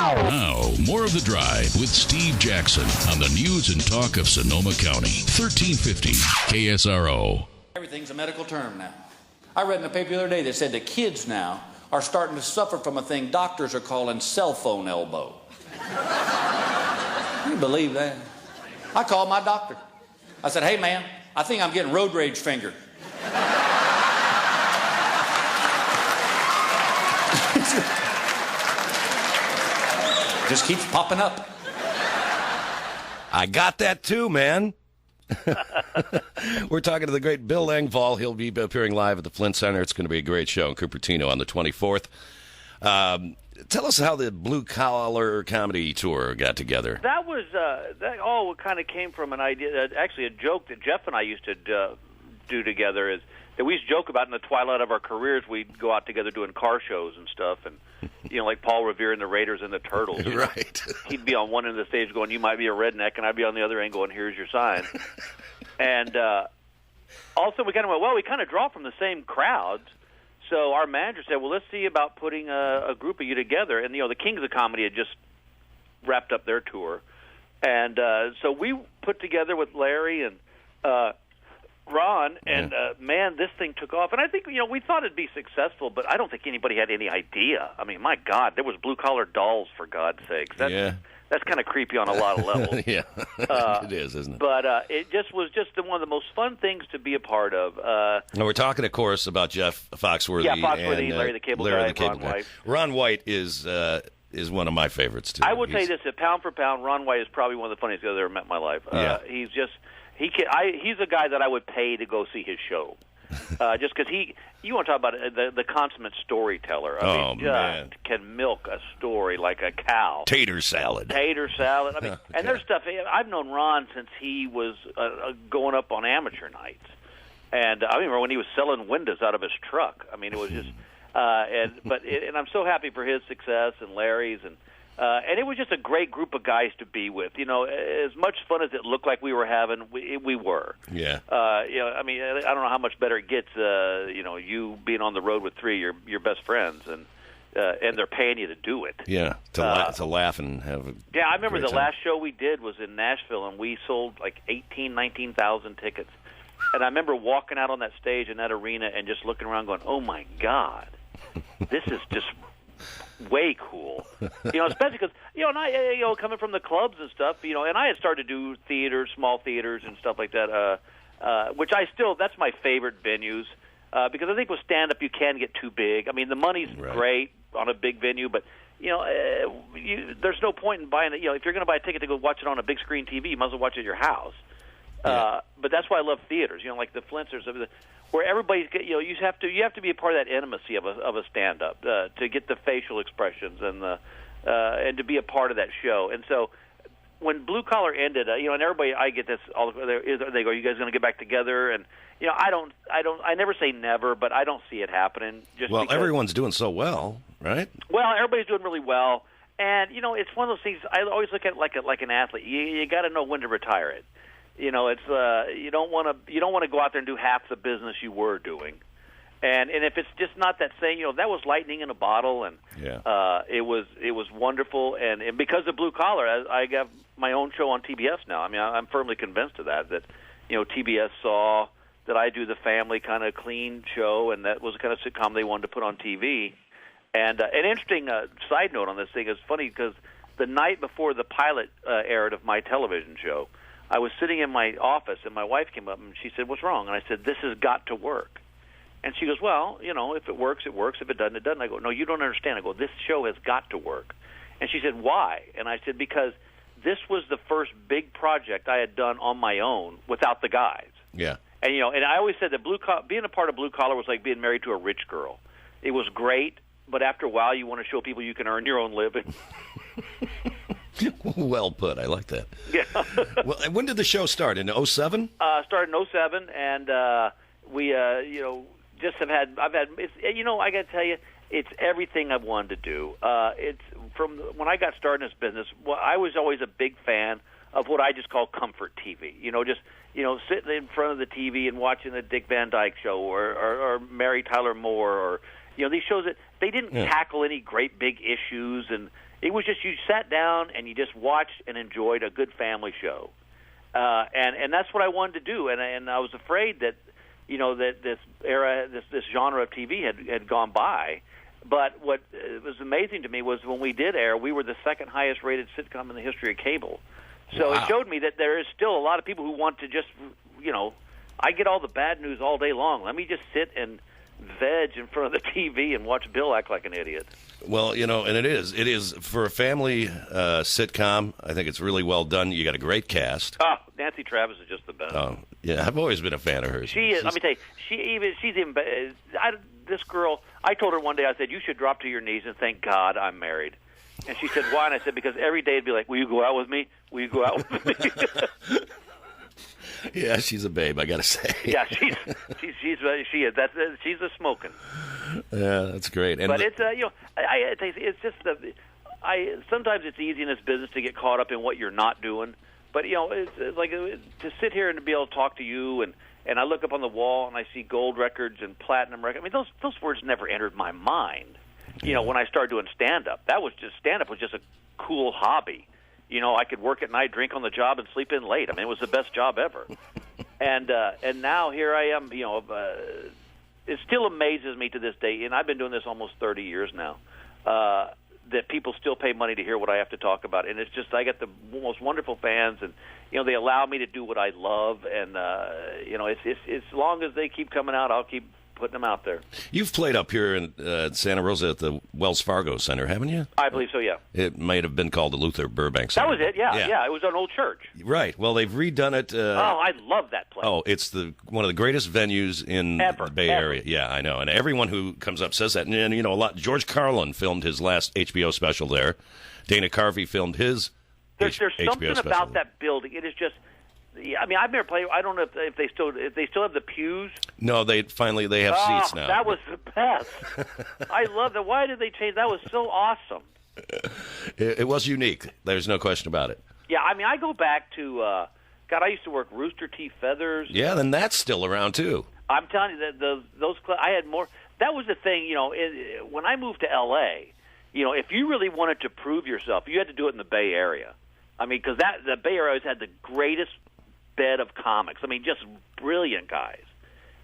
Now, more of The Drive with Steve Jaxon on the news and talk of Sonoma County. 1350 KSRO. Everything's a medical term now. I read in the paper the other day that said that kids now are starting to suffer from a thing doctors are calling cell phone elbow. Can you believe that? I called my doctor. I said, hey man, I think I'm getting road rage finger. Just keeps popping up. I got that too, man. We're talking to the great Bill Engvall. He'll be appearing live at the Flint Center. It's going to be a great show in Cupertino on the 24th. Tell us how the Blue Collar Comedy Tour got together. That was that all kind of came from an idea, actually a joke that Jeff and I used to do together. Is that we used to joke about in the twilight of our careers, we'd go out together doing car shows and stuff, and like Paul Revere and the Raiders and the Turtles. Right. He'd be on one end of the stage going, "You might be a redneck," and I'd be on the other end going, "Here's your sign." And also we kind of went, well, we kind of draw from the same crowds. So our manager said, well, let's see about putting a group of you together. And, the Kings of Comedy had just wrapped up their tour. And so we put together with Larry and Ron, and, man, this thing took off. And I think, we thought it'd be successful, but I don't think anybody had any idea. I mean, my God, there was blue-collar dolls, for God's sakes. That's kind of creepy on a lot of levels. Yeah, it is, isn't it? But it was one of the most fun things to be a part of. And we're talking, of course, about Jeff Foxworthy. Yeah, Foxworthy, and Larry the Cable Guy, Ron White. Ron White is one of my favorites, too. I will tell you this, that pound for pound, Ron White is probably one of the funniest guys I've ever met in my life. He's a guy that I would pay to go see his show. Just because you want to talk about the consummate storyteller. I mean, can milk a story like a cow. Tater salad. I mean, and there's stuff. I've known Ron since he was going up on amateur nights, and I remember when he was selling windows out of his truck. I mean, it was just, and I'm so happy for his success and Larry's and it was just a great group of guys to be with. As much fun as it looked like we were having, we were. Yeah. I mean, I don't know how much better it gets. You being on the road with three of your best friends, and they're paying you to do it. Yeah. To laugh and have. Yeah, I remember the time. last show we did was in Nashville, and we sold like 19,000 tickets. And I remember walking out on that stage in that arena and just looking around, going, "Oh my God, this is just." Way cool, especially because and I, coming from the clubs and stuff, and I had started to do theaters, small theaters and stuff like that, which that's my favorite venues because I think with stand up you can get too big. I mean, the money's great on a big venue, but there's no point in buying it. If you're going to buy a ticket to go watch it on a big screen TV, you might as well watch it at your house. But that's why I love theaters. Like the Flints, where everybody's you have to be a part of that intimacy of a stand up to get the facial expressions and to be a part of that show. And so when Blue Collar ended, and everybody, I get this all they go, "You guys going to get back together?" And I never say never, but I don't see it happening. Because everyone's doing so well, right? Well, everybody's doing really well, and it's one of those things. I always look at it like an athlete. You got to know when to retire it. It's you don't want to go out there and do half the business you were doing, and if it's just not that same, that was lightning in a bottle, and it was wonderful, and because of Blue Collar, I have my own show on TBS now. I mean, I'm firmly convinced of that TBS saw that I do the family kind of clean show, and that was the kind of sitcom they wanted to put on TV. And an interesting side note on this thing is funny because the night before the pilot aired of my television show, I was sitting in my office, and my wife came up, and she said, "What's wrong?" And I said, "This has got to work." And she goes, "Well, if it works, it works. If it doesn't, it doesn't." I go, "No, you don't understand." I go, "This show has got to work." And she said, "Why?" And I said, "Because this was the first big project I had done on my own without the guys." Yeah. And, and I always said that being a part of Blue Collar was like being married to a rich girl. It was great, but after a while, you want to show people you can earn your own living. Well put. I like that. Yeah. Well, when did the show start? In 2007? Started in 2007, and we, just have had. I got to tell you, it's everything I've wanted to do. It's from when I got started in this business. Well, I was always a big fan of what I just call comfort TV. Sitting in front of the TV and watching the Dick Van Dyke Show or Mary Tyler Moore or these shows that they didn't tackle any great big issues and. It was just you sat down and you just watched and enjoyed a good family show, and that's what I wanted to do. And I was afraid that that this era, this genre of TV had gone by. But what was amazing to me was when we did air, we were the second highest rated sitcom in the history of cable. So It showed me that there is still a lot of people who want to just, I get all the bad news all day long. Let me just sit and veg in front of the TV and watch Bill act like an idiot. Well, and it is for a family sitcom. I think it's really well done. You got a great cast. Oh, Nancy Travis is just the best. Oh, yeah, I've always been a fan of hers. She is. Let me tell you, this girl. I told her one day, I said, you should drop to your knees and thank God I'm married. And she said, why? And I said, because every day it'd be like, will you go out with me? Will you go out with me? Yeah, she's a babe, I got to say. Yeah, she is. She's a smoking. Yeah, that's great. And but it's it's just sometimes it's easy in this business to get caught up in what you're not doing. But it's like to sit here and to be able to talk to you and I look up on the wall and I see gold records and platinum records. I mean, those words never entered my mind. When I started doing stand-up, stand-up was just a cool hobby. I could work at night, drink on the job, and sleep in late. I mean, it was the best job ever. And now here I am. It still amazes me to this day, and I've been doing this almost 30 years now, that people still pay money to hear what I have to talk about. And it's just I get the most wonderful fans, and they allow me to do what I love. And it's as long as they keep coming out, I'll keep putting them out there. You've played up here in Santa Rosa at the Wells Fargo Center, haven't you? I believe so, yeah. It might have been called the Luther Burbank Center. That was it, yeah. It was an old church. Right. Well, they've redone it. I love that place. Oh, it's one of the greatest venues in the Bay Area. Yeah, I know. And everyone who comes up says that. And, a lot. George Carlin filmed his last HBO special there. Dana Carvey filmed his There's HBO something special. about that building. It is just... Yeah, I mean, I've never played. I don't know if they still have the pews. No, they have seats now. That was the best. I love that. Why did they change? That was so awesome. It was unique. There's no question about it. Yeah, I mean, I go back to I used to work Rooster Teeth Feathers. Yeah, then that's still around too. I'm telling you that those I had more. That was the thing. When I moved to L.A., if you really wanted to prove yourself, you had to do it in the Bay Area. I mean, because the Bay Area always had the greatest bed of comics. I mean, just brilliant guys.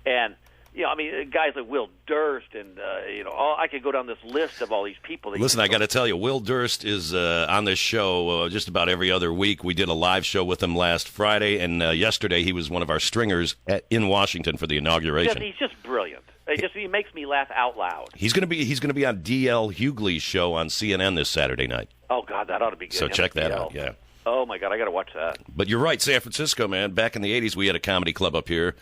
And, guys like Will Durst and, I could go down this list of all these people. Listen, I got to tell you, Will Durst is on this show just about every other week. We did a live show with him last Friday, and yesterday he was one of our stringers in Washington for the inauguration. He's just brilliant. He makes me laugh out loud. He's going to be on D.L. Hughley's show on CNN this Saturday night. Oh, God, that ought to be good. So check that out, yeah. Oh, my God, I got to watch that. But you're right, San Francisco, man. Back in the 80s, we had a comedy club up here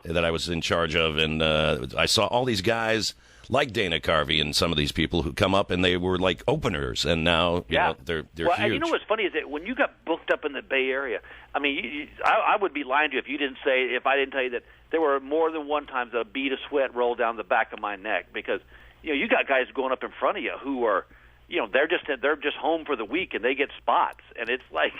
that I was in charge of, and I saw all these guys like Dana Carvey and some of these people who come up, and they were like openers, and now they're huge. And what's funny is that when you got booked up in the Bay Area, I mean, I would be lying to you if I didn't tell you that there were more than one time a bead of sweat rolled down the back of my neck because you got guys going up in front of you who are. They're just home for the week and they get spots, and it's like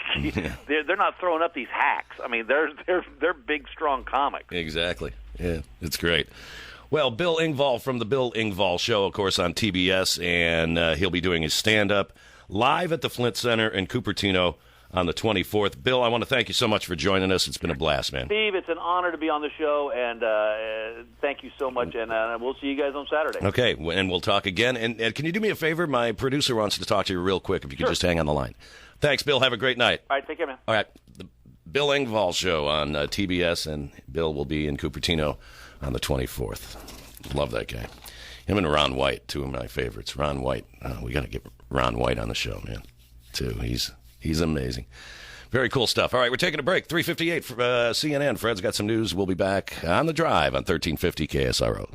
they're not throwing up these hacks. I mean, they're big, strong comics. Exactly. Yeah, it's great. Well, Bill Engvall from the Bill Engvall Show, of course, on TBS, and he'll be doing his stand-up live at the Flint Center in Cupertino on the 24th. Bill, I want to thank you so much for joining us. It's been a blast, man. Steve, it's an honor to be on the show, and thank you so much, and we'll see you guys on Saturday. Okay, and we'll talk again. And can you do me a favor? My producer wants to talk to you real quick, if you could just hang on the line. Thanks, Bill. Have a great night. All right, take care, man. All right, the Bill Engvall Show on TBS, and Bill will be in Cupertino on the 24th. Love that guy. Him and Ron White, two of my favorites. Ron White. We got to get Ron White on the show, man, too. He's amazing. Very cool stuff. All right, we're taking a break. 3:58 for CNN. Fred's got some news. We'll be back on the drive on 1350 KSRO.